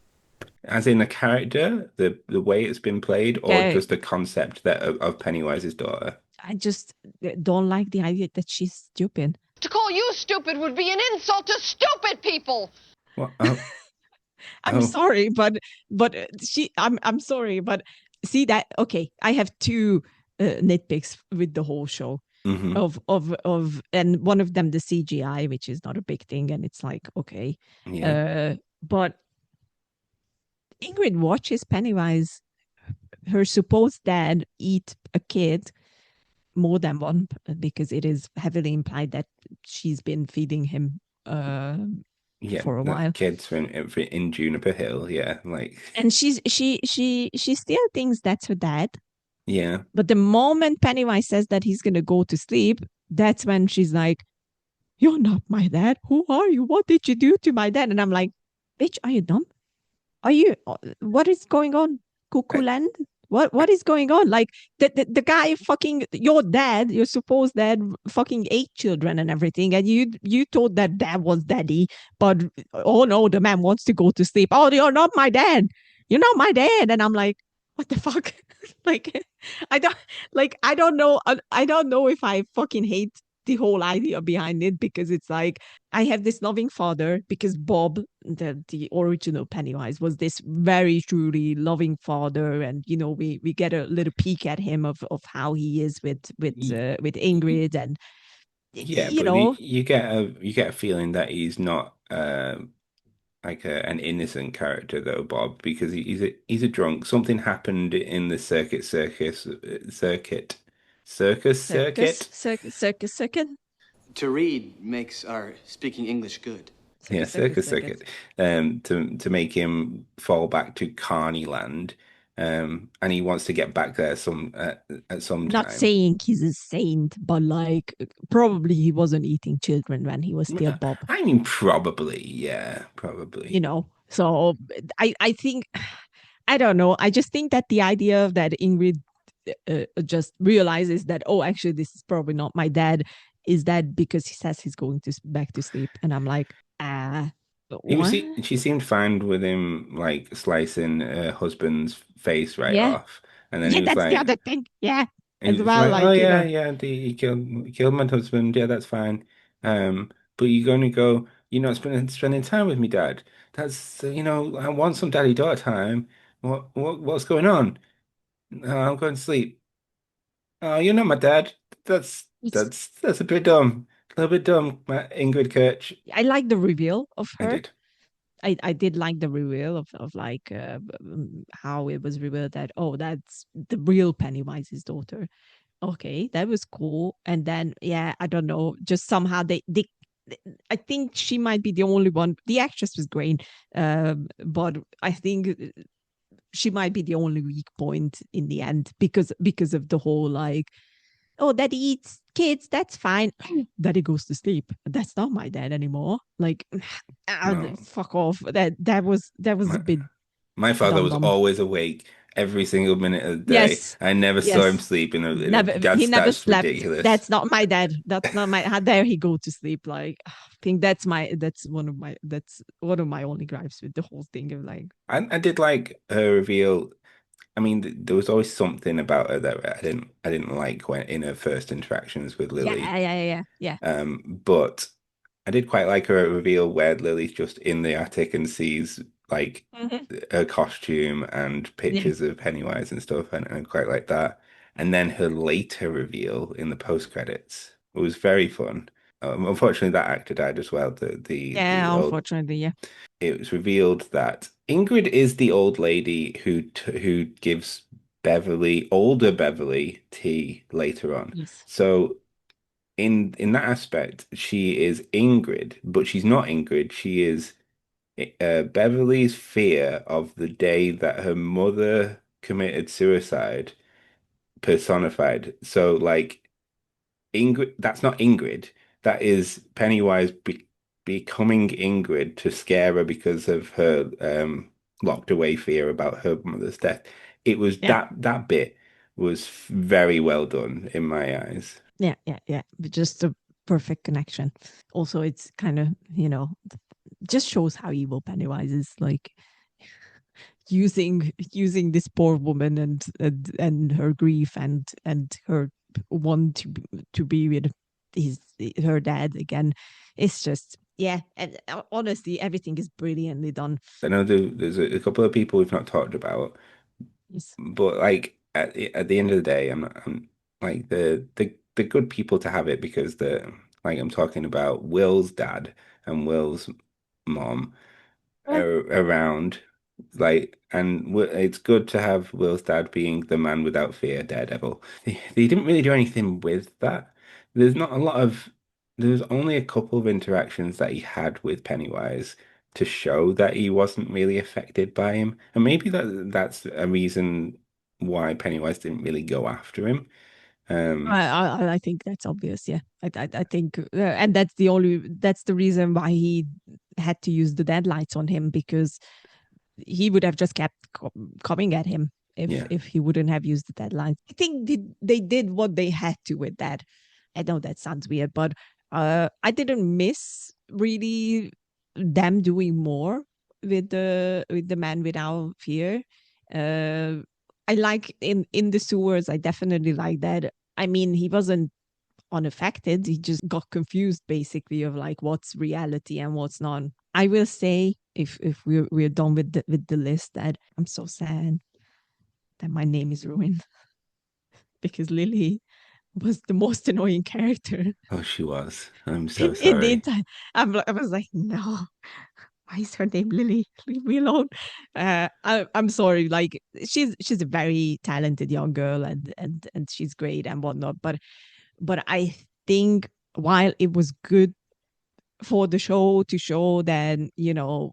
As in a character, the way it's been played, or Okay. just the concept that of Pennywise's daughter? I just don't like the idea that she's stupid. To call you stupid would be an insult to stupid people. What? Oh, I'm sorry, but I'm sorry, but see that, okay, I have two nitpicks with the whole show. Of and one of them the CGI, which is not a big thing, and it's like, okay. But Ingrid watches Pennywise, her supposed dad, eat a kid, more than one, because it is heavily implied that she's been feeding him for a while. Kids in Juniper Hill, yeah, like. And she still thinks that's her dad. Yeah. But the moment Pennywise says that he's gonna go to sleep, that's when she's like, "You're not my dad. Who are you? What did you do to my dad?" And I'm like, "Bitch, are you dumb? Are you? What is going on? Cuckoo land? What is going on? Like the guy fucking your dad, your supposed dad, fucking 8 children and everything, and you told that was daddy, but oh no, the man wants to go to sleep. Oh, you're not my dad. You're not my dad." And I'm like, what the fuck? Like, I don't know. I don't know if I fucking hate the whole idea behind it, because it's like, I have this loving father, because Bob, the original Pennywise, was this very truly loving father, and we get a little peek at him of how he is with Ingrid, and Yeah, but you get a feeling that he's not like an innocent character though, Bob, because he's a drunk. Something happened in the circus. To read makes our speaking English good. Circuit. To make him fall back to Carney Land, and he wants to get back there at some time. Not saying he's a saint, but like, probably he wasn't eating children when he was still Bob. I mean, probably, yeah, probably. So I think, I don't know. I just think that the idea that Ingrid just realizes that, oh, actually, this is probably not my dad, is that because he says he's going back to sleep, and I'm like, What? She seemed fine with him like slicing her husband's face right Yeah. off, and then Yeah, that's the other thing. Yeah. As he's well, like, oh like, yeah, yeah, he killed my husband. Yeah, that's fine. But you're going to go. You're not spending time with me, Dad. That's I want some daddy daughter time. What's going on? I'm going to sleep. Oh, you're not my dad. That's it's, that's a bit dumb. A little bit dumb, Ingrid Kirch. I like the reveal of I her. did. I did like the reveal of like how it was revealed that, oh, that's the real Pennywise's daughter. Okay, that was cool. And then, yeah, I don't know, just somehow they I think she might be the only one. The actress was great, but I think she might be the only weak point in the end because of the whole like, oh, daddy eats kids, that's fine. Daddy goes to sleep. That's not my dad anymore. Like, No. fuck off. That was a My, bit my father dumb was dumb. always awake every single minute of the day. Yes, I never saw him yes. sleep Never, he never that's slept. ridiculous. That's not my dad. That's not my. How dare he go to sleep? Like, I think that's one of my only gripes with the whole thing of like, I did like her reveal. I mean, there was always something about her that I didn't like when in her first interactions with yeah, Lily. yeah, yeah, yeah, yeah. But I did quite like her reveal where Lily's just in the attic and sees like Mhm. her costume and Yeah, pictures of Pennywise and stuff, and I quite like that. And then her later reveal in the post credits was very fun. Unfortunately, that actor died as well. The yeah. old Unfortunately, yeah. It was revealed that Ingrid is the old lady who gives older Beverly tea later on. Yes. So in that aspect, she is Ingrid, but she's not Ingrid. She is Beverly's fear of the day that her mother committed suicide personified. So like Ingrid, that's not Ingrid. That is Pennywise becoming Ingrid to scare her because of her locked away fear about her mother's death. It was Yeah, that bit was very well done in my eyes. yeah, yeah, yeah. Just a perfect connection. Also, it's kind of, just shows how evil Pennywise is. Like, using this poor woman and her grief and her want to be with his her dad again. It's just, yeah, and honestly, everything is brilliantly done. I know there's a couple of people we've not talked about, Yes. but like at the end of the day, I'm like the good people to have it because I'm talking about Will's dad and Will's mom Yeah. around. And it's good to have Will's dad being the man without fear, Daredevil. They didn't really do anything with that. There's not a lot of, there's only a couple of interactions that he had with Pennywise to show that he wasn't really affected by him. And maybe that's a reason why Pennywise didn't really go after him. Um, I think that's obvious. Yeah, I think, and that's the reason why he had to use the deadlights on him, because he would have just kept coming at him if yeah. he wouldn't have used the deadlines. I think they did what they had to with that. I know that sounds weird, but I didn't miss really them doing more with the man without fear. Uh, I like in the sewers. I definitely like that. I mean, he wasn't unaffected. He just got confused basically of like what's reality and what's not. I will say, if we're done with the list, that I'm so sad that my name is ruined because Lily was the most annoying character Oh, she was. I'm so in the sorry. entire. I was like, no, why is her name Lily? Leave me alone. I'm sorry. Like, she's a very talented young girl, and she's great and whatnot. But I think while it was good for the show to show that,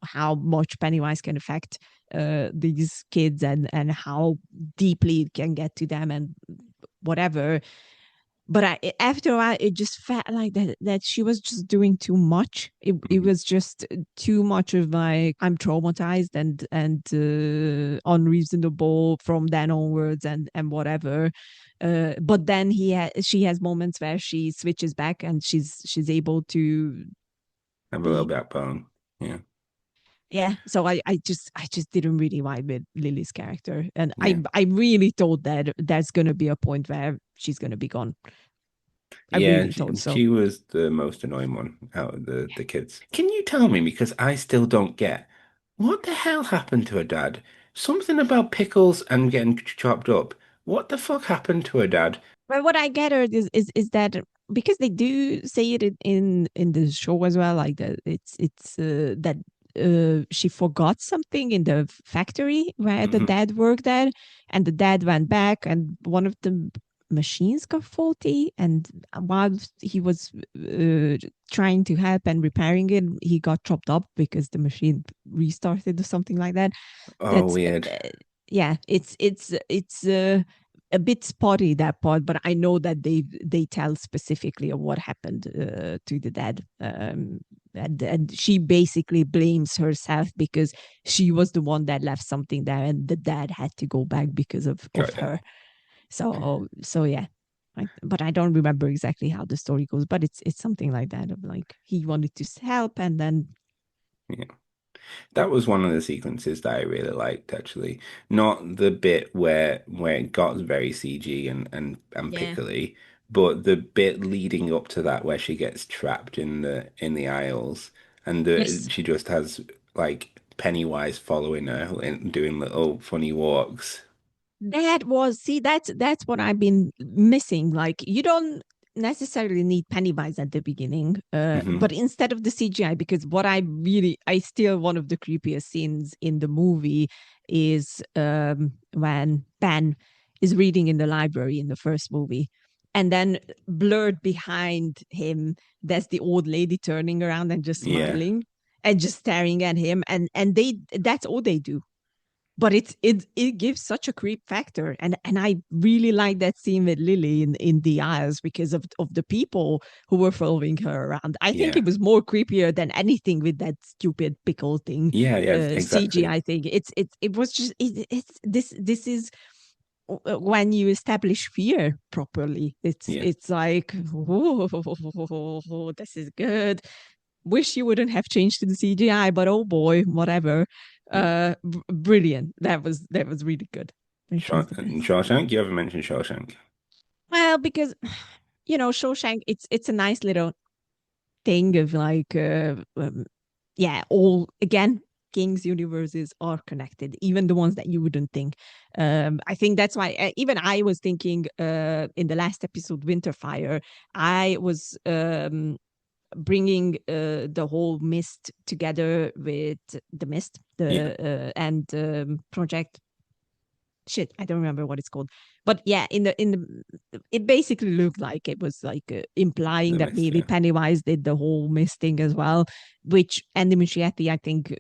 how much Pennywise can affect these kids, and how deeply it can get to them and whatever, but after a while it just felt like that she was just doing too much. It Mhm. was just too much of like, I'm traumatized and unreasonable from then onwards, and whatever. But then she has moments where she switches back and she's able to Have a little be, backbone. Yeah. Yeah, so I just didn't really vibe with Lily's character, and Yeah. I really thought that there's gonna be a point where she's gonna be gone. I Yeah, really thought so. she was the most annoying one out of the kids. Can you tell me, because I still don't get, what the hell happened to her dad? Something about pickles and getting chopped up. What the fuck happened to her dad? But what I gathered is that because they do say it in the show as well, like that it's that she forgot something in the factory where the Mhm. dad worked at, and the dad went back, and one of the machines got faulty, and while he was trying to help and repairing it, he got chopped up because the machine restarted or something like that. Oh, That's weird. yeah, it's a bit spotty, that part, but I know that they tell specifically of what happened to the dad, and she basically blames herself because she was the one that left something there, and the dad had to go back because of Got it. her. So yeah. But I don't remember exactly how the story goes, but it's something like that, of like he wanted to help, and then Yeah. That was one of the sequences that I really liked, actually. Not the bit where it got very CG and yeah. pickly, but the bit leading up to that where she gets trapped in the aisles and Yes. she just has like Pennywise following her and doing little funny walks. That was, see, that's what I've been missing. Like, you don't necessarily need Pennywise at the beginning, Hmm. but instead of the CGI, because I still, one of the creepiest scenes in the movie is when Ben is reading in the library in the first movie, and then blurred behind him, there's the old lady turning around and just Yeah. smiling and just staring at him, and that's all they do, but it gives such a creep factor, and I really like that scene with Lily in the aisles because of the people who were following her around. I think Yeah. it was more creepier than anything with that stupid pickle thing. Yeah, yeah, CG, exactly. I think it was just this is when you establish fear properly. Yeah. It's like, oh, this is good. Wish you wouldn't have changed to the CGI, but oh boy, whatever. Yeah. Brilliant. That was really good. It was the best. Shawshank, you ever mentioned Shawshank? Well, because Shawshank, it's a nice little thing of like, yeah, all again. King's universes are connected, even the ones that you wouldn't think. I think that's why even I was thinking in the last episode, Winterfire, I was bringing the whole Mist together with the Mist, Yeah. the and Project. Shit, I don't remember what it's called, but yeah, it basically looked like it was like implying The that Mist, maybe yeah. Pennywise did the whole Mist thing as well, which Andy Muschietti, I think,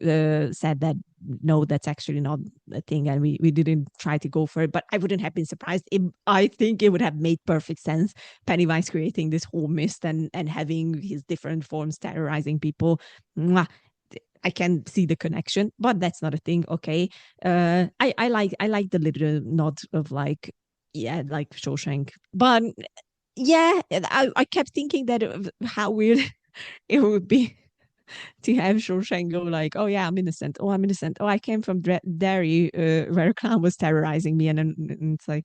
said that no, that's actually not a thing, and we didn't try to go for it. But I wouldn't have been surprised. I think it would have made perfect sense. Pennywise creating this whole mist and having his different forms terrorizing people. Mwah. I can see the connection, but that's not a thing. Okay. I like the little nod of like, yeah, like Shawshank. But yeah, I kept thinking that how weird it would be to have Shawshank go like, oh yeah, I'm innocent. Oh, I'm innocent. Oh, I came from Derry, where a clown was terrorizing me, and it's like,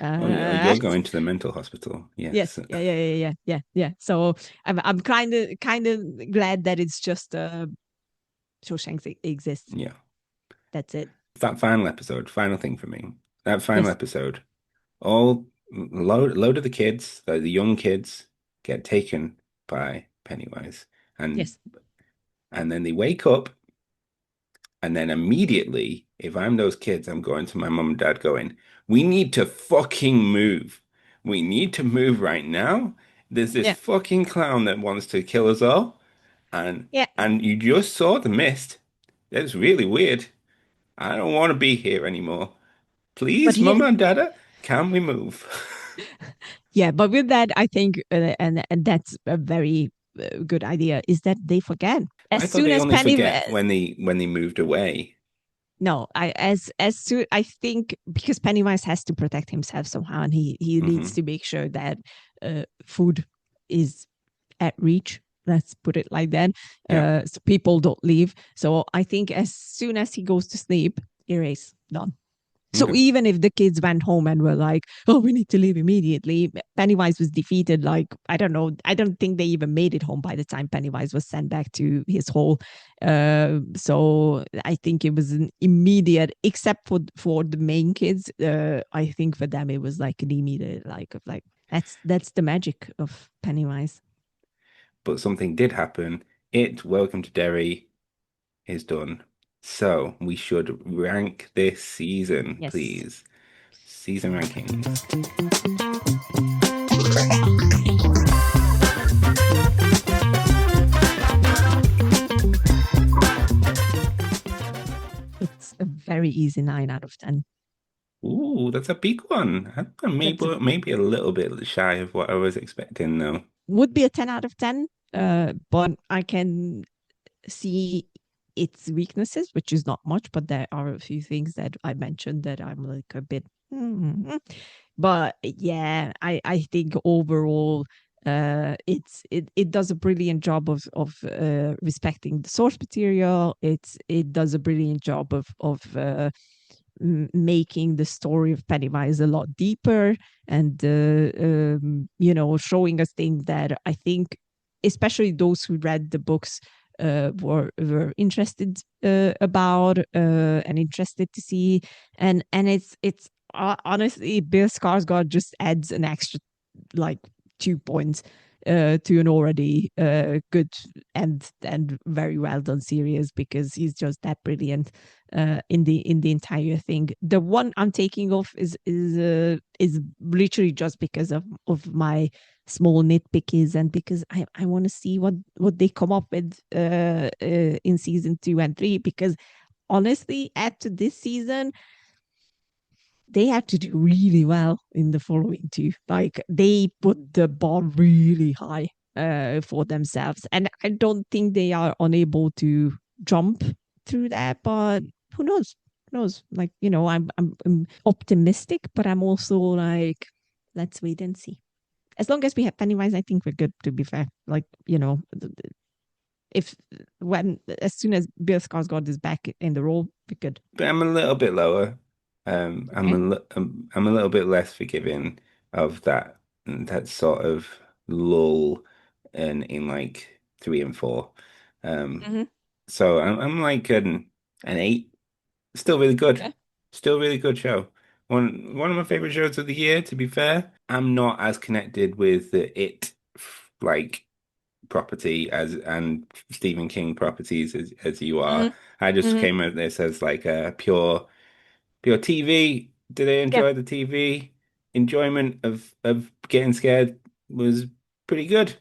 Oh, you're going to the mental hospital. yes, Yes. yeah. So I'm kind of glad that it's just Shawshank exists. Yeah. That's it. That final episode, final thing for me. That final Yes, episode, all load of the kids, the young kids, get taken by Pennywise, and yes. and then they wake up, and then immediately, if I'm those kids, I'm going to my mom and dad, going, "We need to fucking move. We need to move right now. There's this Yeah, fucking clown that wants to kill us all, and yeah. and you just saw the mist. That's really weird. I don't want to be here anymore." But Please, here, Mama and Dada, can we move? yeah, but with that, I think, and that's a very good idea, is that they forget I as thought soon they as only Penny. forget when they moved away. No, as soon, I think, because Pennywise has to protect himself somehow, and he needs Hmm. to make sure that food is at reach. Let's put it like that. Yeah. So people don't leave. So I think as soon as he goes to sleep, erase, done. So Okay. even if the kids went home and were like, "Oh, we need to leave immediately," Pennywise was defeated. Like, I don't know. I don't think they even made it home by the time Pennywise was sent back to his hole. So I think it was an immediate, except for the main kids. I think for them it was like an immediate, like that's the magic of Pennywise. But something did happen. Welcome to Derry is done. So we should rank this season, Yes. please. Season rankings. It's a very easy 9 out of 10. Ooh, that's a big one. Maybe a little bit shy of what I was expecting, though. Would be a 10 out of 10. But I can see its weaknesses, which is not much, but there are a few things that I mentioned that I'm like a bit. But yeah, I think overall, it does a brilliant job of respecting the source material. It does a brilliant job of making the story of Pennywise a lot deeper, and showing us things that I think, especially those who read the books, were interested about and interested to see, and it's honestly, Bill Skarsgård just adds an extra like 2 points to an already good and very well done series, because he's just that brilliant in the entire thing. The one I'm taking off is literally just because of my small nitpickies, and because I want to see what they come up with in season 2 and 3, because honestly, after this season, they have to do really well in the following 2. Like, they put the bar really high for themselves, and I don't think they are unable to jump through that. But who knows? Who knows? Like, I'm optimistic, but I'm also like, let's wait and see. As long as we have Pennywise, I think we're good. To be fair, like, as soon as Bill Skarsgård is back in the role, we're good. But I'm a little bit lower. Okay. I'm a little bit less forgiving of that sort of lull in like 3 and 4. Mm-hmm. So I'm like an 8. Still really good. Okay. Still really good show. One of my favorite shows of the year, to be fair. I'm not as connected with the like property and Stephen King properties as you are. I just Mm-hmm. came at this as like a pure TV. Did I Yeah. enjoy the TV? Enjoyment of getting scared was pretty good.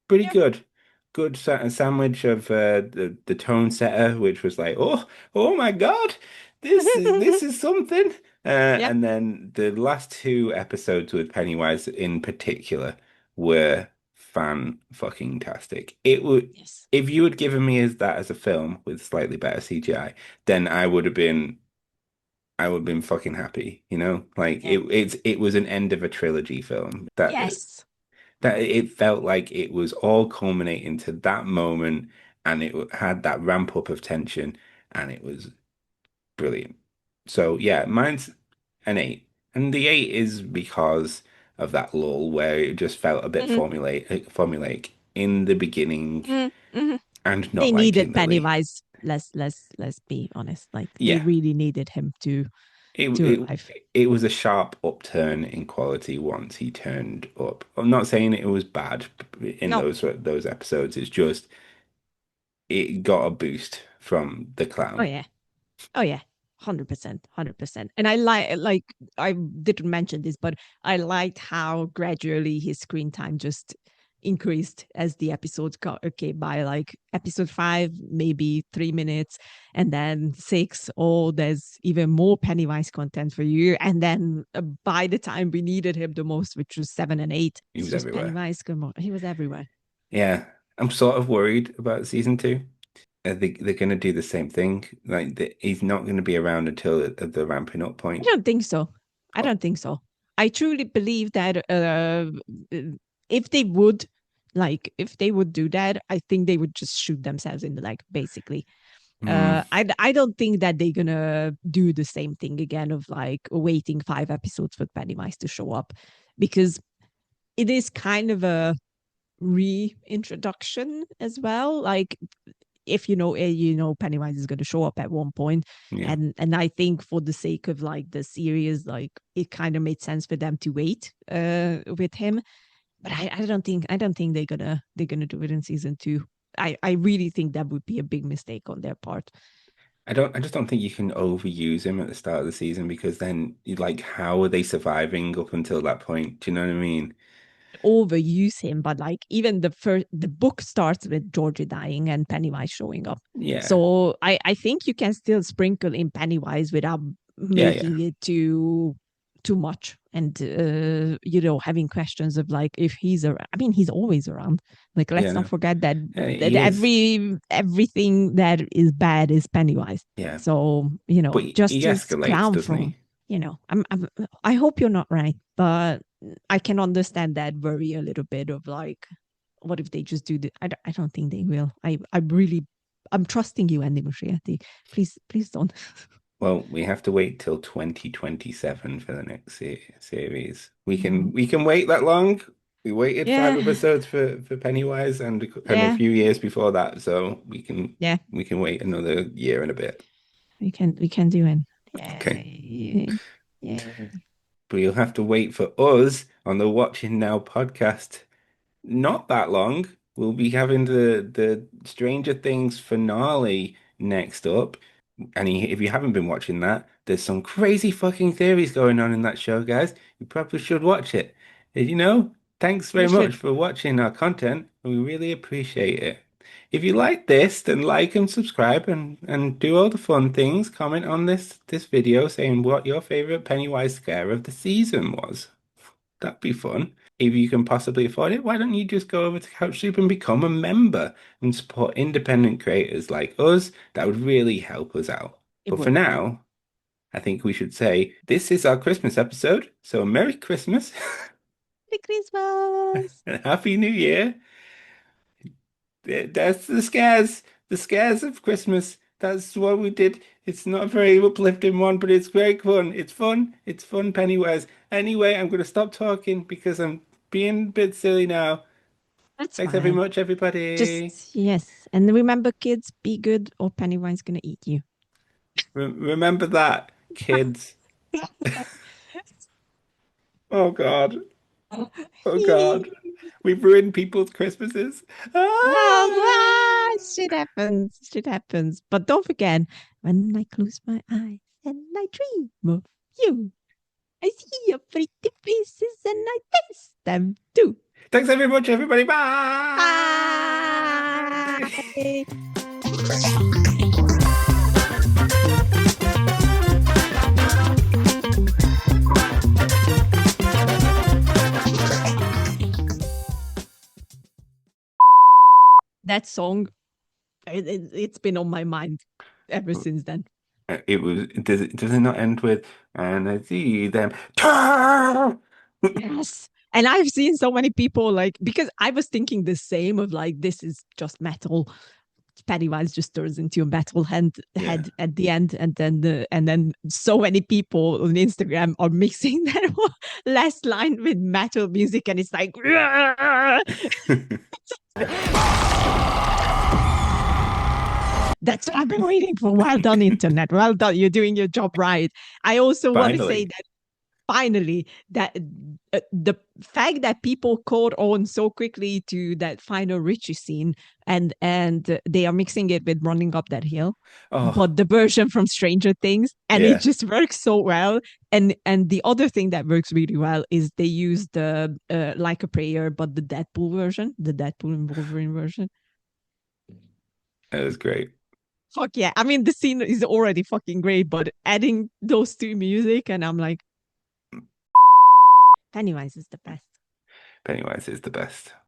Pretty Yeah. good. Good sandwich of the tone setter, which was like, oh my God, this is something. Yeah. And then the last 2 episodes with Pennywise in particular were fan fucking tastic. It would Yes. If you had given me that as a film with slightly better CGI, then I would have been fucking happy, Like Yeah. it was an end of a trilogy film. Yes. That it felt like it was all culminating to that moment, and it had that ramp up of tension, and it was brilliant. So yeah, mine's an 8. And the 8 is because of that lull where it just felt a bit Mm-hmm. formulaic in the beginning Mm-hmm. and They not needed liking Lily. Pennywise. Let's be honest. Like, they Yeah. really needed him to It, it arrive. it was a sharp upturn in quality once he turned up. I'm not saying it was bad in No. those episodes. It's just it got a boost from the Oh clown. yeah. Oh yeah. 100%. 100%. And I I didn't mention this, but I liked how gradually his screen time just increased as the episodes came by. Like, episode 5, maybe 3 minutes, and then 6, oh, there's even more Pennywise content for you. And then by the time we needed him the most, which was 7 and 8, He it's was just everywhere. Pennywise. Come on, he was everywhere. Yeah, I'm sort of worried about season 2. They're going to do the same thing. Like he's not going to be around until the ramping up I point. don't think so. I Oh, don't think so. I truly believe that if they would Like if they would do that, I think they would just shoot themselves in the leg, basically. Mm, I don't think that they're gonna do the same thing again of like waiting 5 episodes for Pennywise to show up, because it is kind of a reintroduction as well. Like if Pennywise is going to show up at one point, yeah. and I think for the sake of like the series, like it kind of made sense for them to wait with him. But I don't think they're gonna do it in season 2. I really think that would be a big mistake on their part. I just don't think you can overuse him at the start of the season because then like how are they surviving up until that point? Do you know what I mean? Overuse him, but like even the book starts with Georgie dying and Pennywise showing up. Yeah. So I think you can still sprinkle in Pennywise without Yeah, yeah. making it too much, and having questions of like if he's around. I mean, he's always around. Like let's Yeah, not no. forget that Yeah, that he is. everything that is bad is Pennywise. Yeah. So But just he this escalates, clown doesn't from he? I hope you're not right, but I can understand that worry a little bit of like, what if they just do the? I don't think they will. I'm trusting you, Andy Muschietti. Please don't. Well, we have to wait till 2027 for the next series. We Mhm. can wait that long. We waited five Yeah, episodes for Pennywise and a yeah, few years before that, so yeah. we can wait another year and a bit. We can do it. Okay. Yeah, yeah. But you'll have to wait for us on the Watching Now podcast. Not that long. We'll be having the Stranger Things finale next up. And if you haven't been watching that, there's some crazy fucking theories going on in that show, guys. You probably should watch it. Thanks You very much should. for watching our content. We really appreciate it. If you like this, then like and subscribe and do all the fun things. Comment on this video saying what your favorite Pennywise scare of the season was. That'd be fun. If you can possibly afford it, why don't you just go over to Couch Soup and become a member and support independent creators like us? That would really help us out. It But for would. now, I think we should say this is our Christmas episode. So Merry Christmas Merry Christmas. and Happy New Year. That's the scares of Christmas. That's what we did. It's not a very uplifting one, but it's great fun. It's fun. It's fun, Pennywise. Anyway, I'm going to stop talking because I'm being a bit silly now. That's Thanks very fine. much, everybody. Just yes, and remember, kids, be good, or Pennywise gonna eat you. Remember that, kids. Oh God. Oh God. We've ruined people's Christmases. Ah! Shit happens. Shit happens. But don't forget, when I close my eyes and I dream of you, I see your pretty faces and I taste them too. Thanks very much, everybody. Bye. Bye. That song, it's been on my mind ever since then. Does it not end with and I see them? Yes. And I've seen so many people like, because I was thinking the same of like, this is just metal. Pennywise just turns into a metal head at the end, and then so many people on Instagram are mixing that last line with metal music, and it's like that's what I've been waiting for. Well done, internet. Well done. You're doing your job right. I also want to say that finally, that the fact that people caught on so quickly to that final Richie scene, and they are mixing it with Running Up That Hill, but the version from Stranger Things, and it just works so well. And the other thing that works really well is they use the Like a Prayer, but the Deadpool version, the Deadpool and Wolverine version. That was great. Fuck yeah. I mean, the scene is already fucking great, but adding those two music, and I'm like, Pennywise is the best. Pennywise is the best.